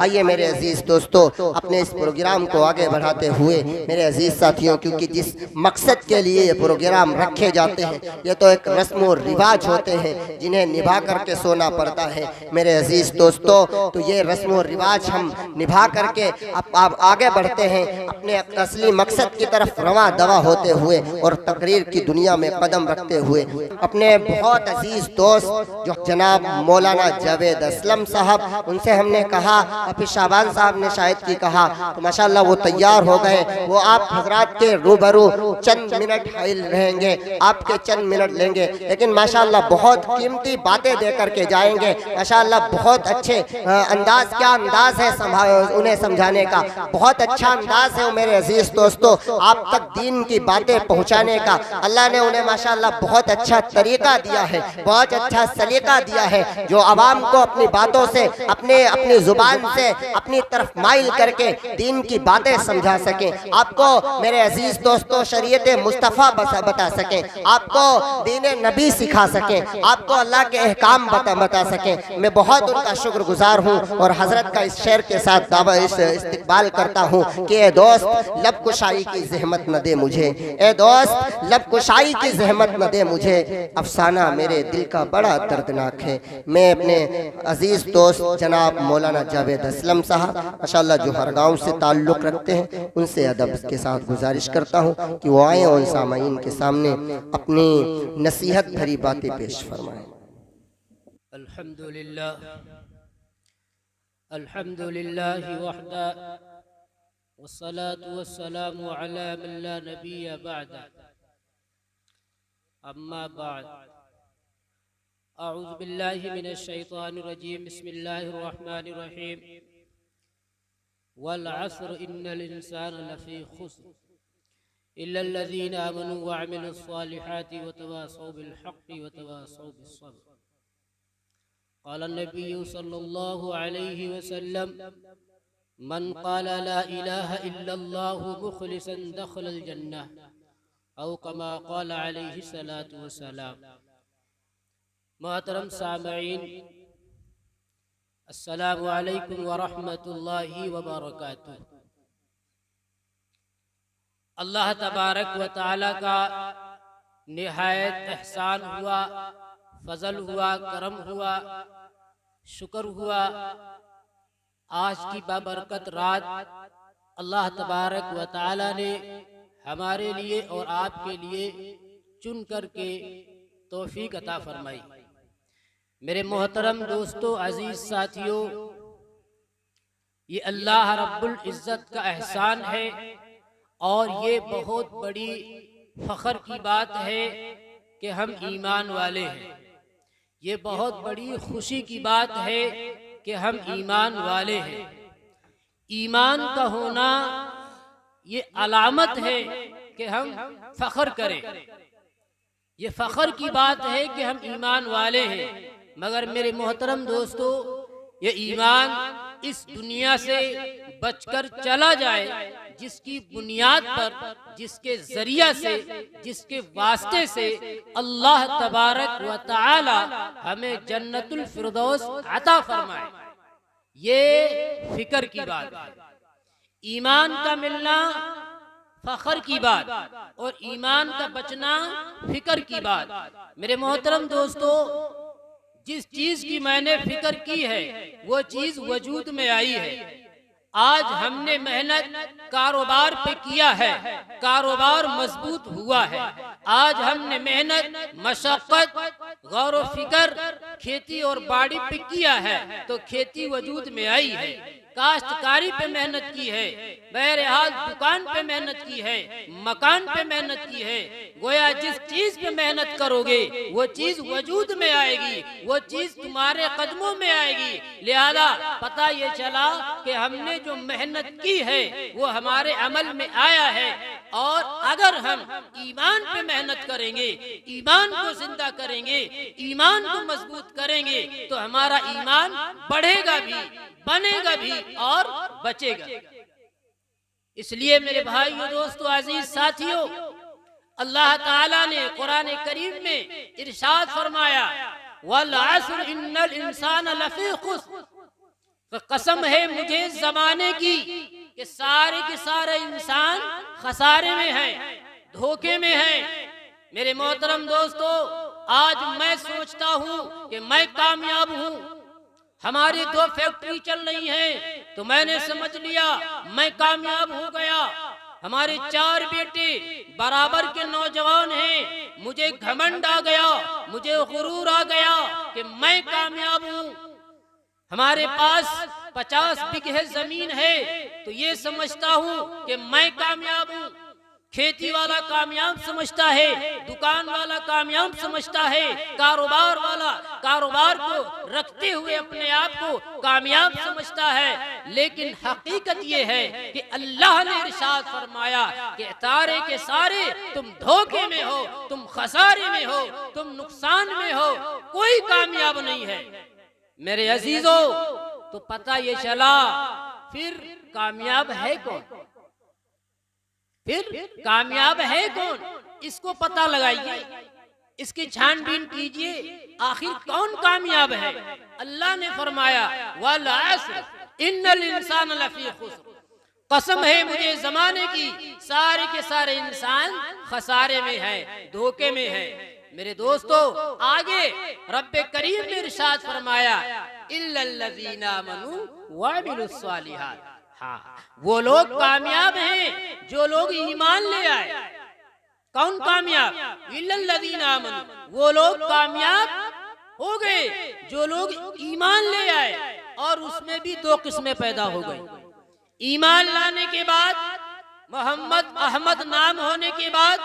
आइए मेरे अजीज़ दोस्तों, अपने इस प्रोग्राम को आगे बढ़ाते हुए मेरे अजीज़ साथियों, क्योंकि जिस मकसद के लिए ये प्रोग्राम रखे जाते हैं, ये तो एक रस्म और रिवाज होते हैं जिन्हें निभा करके सोना पड़ता है। मेरे अजीज़ दोस्तों, तो ये रस्म और रिवाज हम निभा करके अब आगे बढ़ते हैं अपने असली मकसद की तरफ रवा दवा होते हुए और तकरीर की दुनिया में कदम रखते हुए। अपने बहुत अजीज दोस्त जो जनाब मौलाना जावेद असलम साहब, उनसे हमने कहा, हाफिज शाबान साहब ने शायद की कहा, तो माशाल्लाह वो तैयार हो गए। वो आप हजरात के रूबरू चंद मिनट रहेंगे, आपके चंद मिनट लेंगे, लेकिन माशाल्लाह बहुत कीमती बातें दे करके जाएंगे। माशाल्लाह बहुत अच्छे अंदाज, क्या अंदाज है उन्हें समझाने का, बहुत अच्छा अंदाज है मेरे अजीज दोस्तों, आप तक दीन की बातें पहुंचाने का। अल्लाह ने उन्हें माशाल्लाह बहुत अच्छा तरीका दिया है, बहुत अच्छा सलीका दिया है, जो आवाम को अपनी बातों से, अपनी जुबान से अपनी तरफ माइल करके दीन की बातें समझा सके, आपको मेरे अजीज दोस्तों शरीयत मुस्तफ़ा बता सके, आपको दीन नबी सिखा सके, आपको अल्लाह के अहकाम बता सके। मैं बहुत उनका शुक्रगुजार हूँ और हजरत का इस शेर के साथ दावा इस्तकबाल करता हूँ कि ए दोस्त लब कुशाई की जहमत न दे मुझे, ए दोस्त लब कुशाई की जहमत न दे मुझे, अफसाना मेरे दिल का बड़ा दर्दनाक है। मैं अपने अजीज दोस्त जनाब मौलाना जावेद असलम साहब माशाल्लाह जो हर गाँव से ताल्लुक़ रखते हैं, उनसे अदब के साथ गुजारिश करता हूँ कि वो आए और सामाईन के सामने अपनी नसीहत भरी बातें पेश फरमाएं। अल्हम्दुलिल्लाह वहदा वस्सलातु वस्सलामु अला मन ला नबिय्य बअदा, अम्मा बाद, अऊज़ु बिल्लाहि मिनश शैतानिर रजीम, बिस्मिल्लाहिर रहमानिर रहीम, वल अस्र इन्नल इंसाना लफ़ी खुस्र इल्लल्लज़ीना आमनू व अमिलुस सालिहाति व तवासौ बिल हक़्क़ि व तवासौ बिस सब्र। क़ाल नबिय्यु सल्लल्लाहु अलैहि वसल्लम मन क़ाला ला इलाहा इल्लल्लाहु मुख़लिसन दख़लल जन्नह औ कमा क़ाल अलैहि सलातु वस्सलाम। मोहतरम सामईन, अस्सलामु अलैकुम व रहमतुल्लाहि व बरकातुहू। अल्लाह तबारक व तआला का निहायत एहसान हुआ, फजल हुआ, करम हुआ, शुक्र हुआ। आज की बाबरकत रात अल्लाह तबारक व तआला ने हमारे लिए और आपके लिए चुन करके तौफीक अता फरमाई। मेरे मोहतरम दोस्तों, अजीज साथियों, ये अल्लाह रब्बुल इज़्ज़त का एहसान है और ये बहुत बड़ी फ़ख्र की बात है कि हम ईमान वाले हैं। ये बहुत बड़ी खुशी की बात है कि हम ईमान वाले हैं। ईमान का होना ये अलामत है कि हम फ़ख्र करें। ये फ़ख्र की बात है कि हम ईमान वाले हैं। मगर मेरे मोहतरम दोस्तों, ये ईमान इस दुनिया से बचकर चला जाए जिसकी बुनियाद पर, जिसके जरिया से, जिसके वास्ते से अल्लाह तबारक व तआला हमें जन्नतुल फिरदौस अता फरमाए, ये फिक्र की बात है। ईमान का मिलना फख्र की बात और ईमान का बचना फिक्र की बात। मेरे मोहतरम दोस्तों, जिस चीज की मैंने फिक्र की है वो चीज वजूद में आई है। आज हमने मेहनत कारोबार पे किया है, कारोबार मजबूत हुआ है। आज हमने मेहनत, मशक्कत, गौर व फिक्र खेती और बाड़ी पे किया है तो खेती वजूद में आई है। काश्तकारी पे मेहनत की है, बहरहाल दुकान पे मेहनत की है, मकान पे मेहनत की है। गोया जिस चीज पे मेहनत करोगे वो चीज वजूद में आएगी, वो चीज तुम्हारे कदमों में आएगी। लिहाजा पता ये चला कि हमने जो मेहनत की है वो हमारे अमल में आया है। और अगर हम ईमान पे मेहनत करेंगे, ईमान को जिंदा करेंगे, ईमान को मजबूत करेंगे तो हमारा ईमान बढ़ेगा भी, बनेगा भी और बचेगा। इसलिए मेरे भाइयों, दोस्तों, अजीज साथियों, अल्लाह ताला ने कुरान करीम में इरशाद फरमाया, वल अस्र इन्नल इंसान लफी खुस्र, तो कसम है मुझे जमाने की कि सारे के सारे इंसान खसारे में हैं, धोखे में हैं। मेरे मोहतरम दोस्तों, आज मैं सोचता हूँ कि मैं कामयाब हूँ। हमारी 2 फैक्ट्री चल रही हैं तो मैंने समझ लिया मैं कामयाब हो गया। हमारे 4 बेटे बराबर के नौजवान हैं, मुझे घमंड आ गया, मुझे गुरूर आ गया कि मैं कामयाब हूँ। हमारे पास 50 बीघे जमीन है तो ये समझता हूँ कि मैं कामयाब हूँ। खेती वाला कामयाब समझता है, दुकान वाला कामयाब समझता है, कारोबार वाला कारोबार को रखते हुए अपने आप को कामयाब समझता है। लेकिन हकीकत ये है कि अल्लाह ने इरशाद फरमाया कि सारे के सारे तुम धोखे में हो, तुम खसारे में हो, तुम नुकसान में हो, कोई कामयाब नहीं है। मेरे अजीजों, तो पता ये चला फिर कामयाब है कौन? फिर कामयाब है कौन? इसको पता लगाइए, इसकी छानबीन कीजिए, आखिर कौन कामयाब है। अल्लाह ने फरमाया वल अस्र इन्नल इंसान लफी खुस्र, कसम है मुझे जमाने की सारे के सारे इंसान खसारे में है, धोखे में है। मेरे दोस्तों, आगे रब्बे करीम ने इरशाद फरमाया इल्लल्लज़ीना आमनू व अमिलुस सालिहात, हाँ वो लोग कामयाब हैं जो लोग ईमान ले आए। कौन कामयाब? इल्लल्लज़ीना आमनू, वो लोग कामयाब हो गए जो लोग ईमान ले आए। और उसमें भी 2 किस्में पैदा हो गई। ईमान लाने के बाद, मोहम्मद अहमद नाम होने के बाद,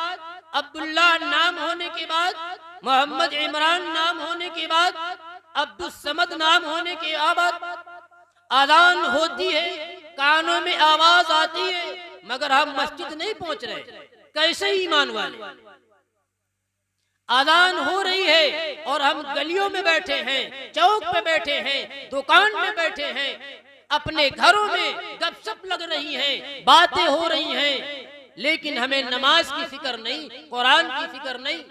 अब्दुल्ला नाम होने के बाद, मोहम्मद इमरान नाम होने के बाद, अब्दुल समद नाम होने के बाद अजान होती है, कानों में आवाज आती है, मगर हम मस्जिद नहीं पहुंच रहे। कैसे ईमान वाले? अजान हो रही है और हम गलियों में बैठे हैं, चौक पे बैठे हैं, दुकान में बैठे हैं, अपने घरों में गपशप लग रही हैं, बातें हो रही हैं, लेकिन हमें नमाज की फिक्र नहीं, कुरान की फिक्र नहीं,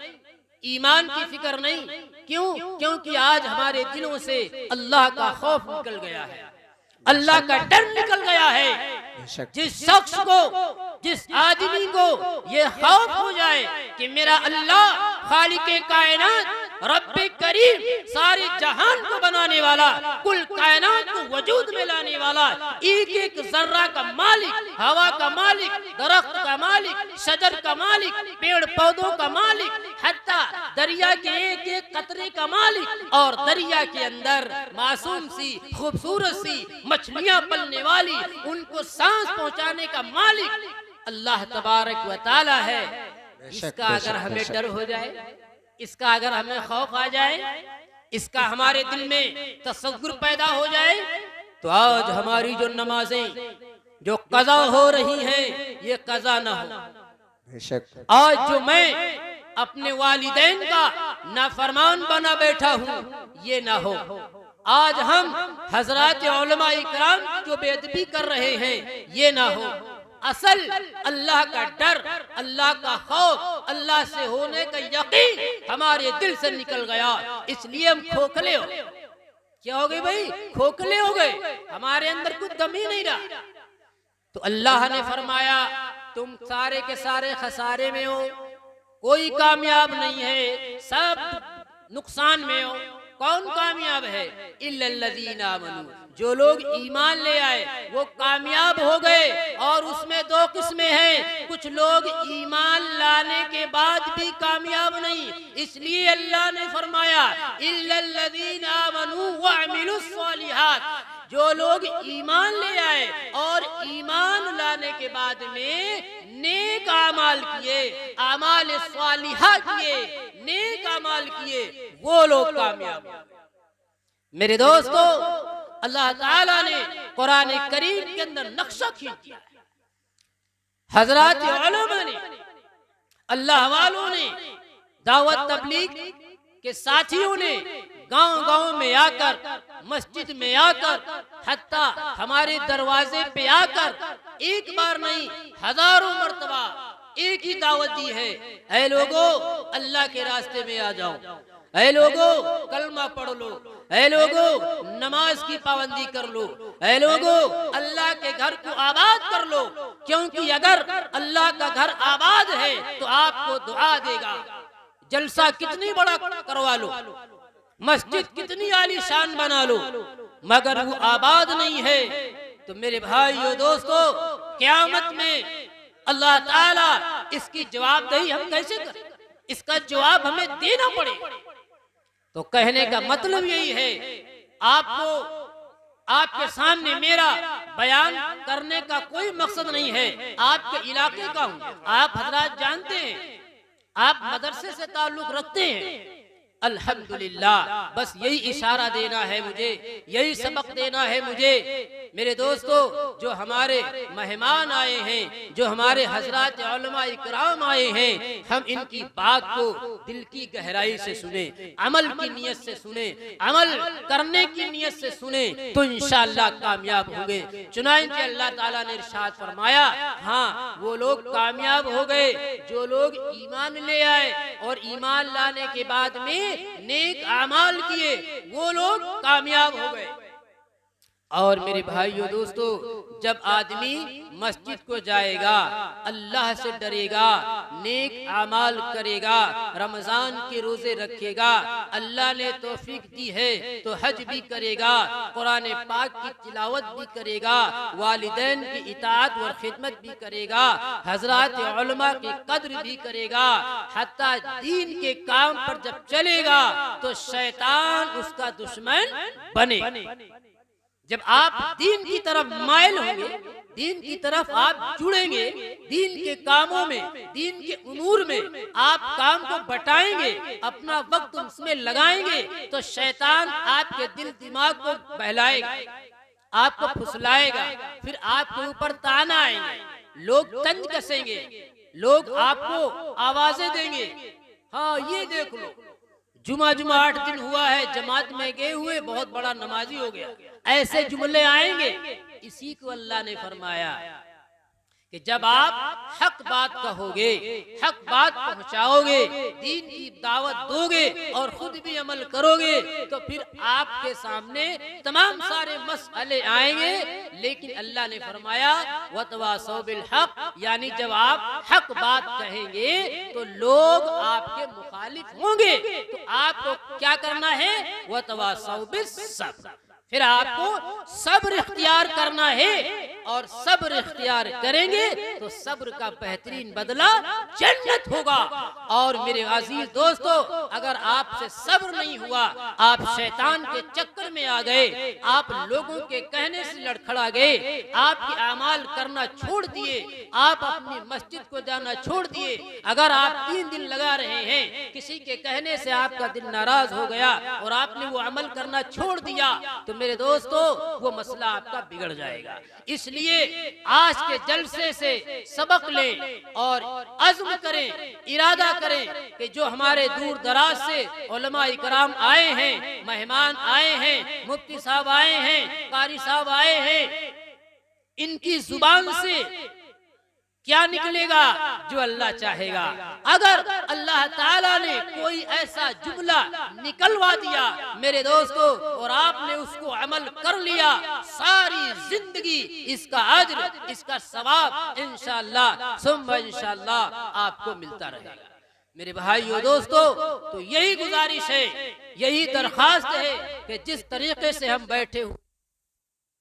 ईमान की फिक्र नहीं। क्यों? क्योंकि आज हमारे दिलों से अल्लाह का खौफ निकल गया है, अल्लाह का डर निकल गया है। जिस शख्स को, जिस आदमी को ये खौफ हो जाए कि मेरा अल्लाह खालिके कायनात, रब्बे करीम, सारे जहान को बनाने वाला, कुल कायनात को वजूद में लाने वाला, एक एक जर्रा का मालिक, हवा का मालिक, दरख्त का मालिक, शजर का मालिक, पेड़ पौधों का मालिक, हत्ता दरिया के एक एक कतरे का मालिक, और दरिया के अंदर मासूम सी खूबसूरत सी मछलियां पलने वाली, उनको सांस पहुंचाने का मालिक अल्लाह तबारक व तआला है। इसका अगर हमें डर हो जाए, इसका अगर हमें खौफ आ जाए, इसका हमारे दिल में तसव्वुर पैदा हो जाए, तो आज हमारी जो नमाजें जो कज़ा हो रही हैं ये कज़ा ना हो। आज जो मैं अपने वालिदैन का नाफरमान बना बैठा हूँ ये ना हो। आज हम हजरात उलमा इकराम जो बेअदबी कर रहे हैं ये ना हो। असल अल्लाह का डर, अल्लाह का खौफ, अल्लाह से होने का यकीन हमारे दिल से निकल गया, इसलिए हम खोखले हो। क्या हो गए भाई? खोखले हो गए, हमारे अंदर कुछ दम ही नहीं रहा। तो अल्लाह ने फरमाया तुम सारे के सारे खसारे में हो, कोई कामयाब नहीं है, सब नुकसान में हो। कौन कामयाब है? इल्लल्लज़ीना आमनू, जो लोग ईमान ले आए वो कामयाब हो गए। और उसमें 2 किस्में हैं, कुछ लोग ईमान लाने के बाद भी कामयाब नहीं, इसलिए अल्लाह ने फरमाया इल्लल्लज़ीना आमनू व अमिलुस सालिहात, जो लोग ईमान ले आए और ईमान लाने के बाद में नेक आमाल किए, आमाल सालिहा किए, नेक आमाल किए, वो लोग कामयाब। मेरे दोस्तों, अल्लाह ताला ने कुरान करीम के अंदर नक्शा खींच दिया। हजरात उलमा ने, अल्लाह वालों ने, दावत तबलीग के साथियों ने गांव-गांव में आकर, मस्जिद में आकर, हत्ता हमारे दरवाजे पे आकर एक बार नहीं हजारों मर्तबा एक ही दावत दी है, ऐ लोगों अल्लाह के रास्ते में आ जाओ, ऐ लोगों कलमा पढ़ लो, ऐ लोगों नमाज की पाबंदी कर लो, ऐ लोगों अल्लाह के घर को आबाद कर लो, क्योंकि अगर अल्लाह का घर आबाद है तो आपको दुआ देगा। जलसा कितनी बड़ा करवा लो, मस्जिद कितनी आलीशान बना लो, मगर वो आबाद नहीं है तो मेरे भाइयों दोस्तों क़यामत में अल्लाह ताला इसकी जवाबदेही हम कैसे करें, इसका जवाब हमें देना पड़े। तो कहने का मतलब यही है, आपको आपके सामने मेरा बयान करने का कोई मकसद नहीं है, आपके इलाके का हूँ, आप हजरात जानते हैं, आप मदरसे से ताल्लुक रखते हैं, अल्हम्दुलिल्लाह, बस यही इशारा देना है मुझे, यही सबक देना है मुझे। मेरे दोस्तों जो हमारे मेहमान आए हैं, जो हमारे हजरात उलमा इकराम आए हैं, हम इनकी बात को दिल की गहराई से सुने, अमल की नियत से सुने, अमल करने की नियत से सुने तो इंशाअल्लाह कामयाब होंगे। चुनांचे अल्लाह ताला ने इरशाद फरमाया, हाँ वो लोग कामयाब हो गए जो लोग ईमान ले आए और ईमान लाने के बाद में नेक अमाल किए, वो लोग कामयाब हो गए। और मेरे भाइयों दोस्तों जब आदमी मस्जिद को जाएगा, अल्लाह से डरेगा, नेक अमाल करेगा, रमजान के रोजे रखेगा, अल्लाह ने तौफीक दी है तो हज भी करेगा, कुरान पाक की तिलावत भी करेगा, वालिदैन की इताअत और खिदमत भी करेगा, हजरात उलमा की कद्र भी करेगा, हत्ता दीन के काम पर जब चलेगा तो शैतान उसका दुश्मन बने। जब आप दीन की तरफ माइल होंगे, दीन की तरफ आप जुड़ेंगे, दीन के कामों में, दीन के उमूर में आप काम को बटाएंगे, अपना वक्त उसमें लगाएंगे, तो शैतान आपके दिल दिमाग को बहलाएगा, आपको फुसलाएगा, फिर आपके ऊपर ताना आएंगे, लोग तंज कसेंगे, लोग आपको आवाजें देंगे, हाँ ये देख लो जुमा 8 दिन हुआ है, जमात में गए हुए, बहुत बड़ा नमाजी हो गया, ऐसे जुमले आएंगे। इसी को अल्लाह ने फरमाया कि जब आप हक बात कहोगे, हक बात पहुंचाओगे, दीन की दावत दोगे और खुद भी अमल करोगे तो फिर आपके सामने तमाम सारे मसले आएंगे, लेकिन अल्लाह ने फरमाया वतवासौ बिल हक, यानी जब आप हक बात कहेंगे तो लोग आपके मुखालिफ होंगे, तो आपको क्या करना है, वतवासौ बिस सब्र, फिर आपको सब्र इख्तियार करना है, और सब्र इख्तियार करेंगे तो सब्र का बेहतरीन बदला जन्नत होगा। और मेरे अजीज दोस्तों अगर आपसे सब्र नहीं हुआ, आप शैतान के चक्कर में आ गए, आप लोगों के कहने से लड़खड़ा गए, आपके अमाल करना छोड़ दिए, आप अपनी मस्जिद को जाना छोड़ दिए, अगर आप 3 दिन लगा रहे हैं, किसी के कहने से आपका दिल नाराज हो गया और आपने वो अमल करना छोड़ दिया, तो मेरे दोस्तों वो मसला आपका बिगड़ जाएगा। इसलिए आज के जलसे से सबक लें और अज़्म करें, इरादा करें कि जो हमारे दूर दराज से उलमा इकराम आए हैं, मेहमान आए हैं, मुफ्ती साहब आए हैं, कारी साहब आए हैं, इनकी जुबान से क्या निकलेगा, जो अल्लाह चाहेगा। अगर अल्लाह ताला ने कोई ऐसा जुमला निकलवा दिया मेरे दोस्तों और आपने उसको अमल कर लिया, सारी जिंदगी इसका अज्र, इसका सवाब इंशाअल्लाह सुम्मा इंशाअल्लाह आपको मिलता रहेगा। मेरे भाइयों दोस्तों तो यही गुजारिश है, यही दरखास्त है कि जिस तरीके से हम बैठे हुए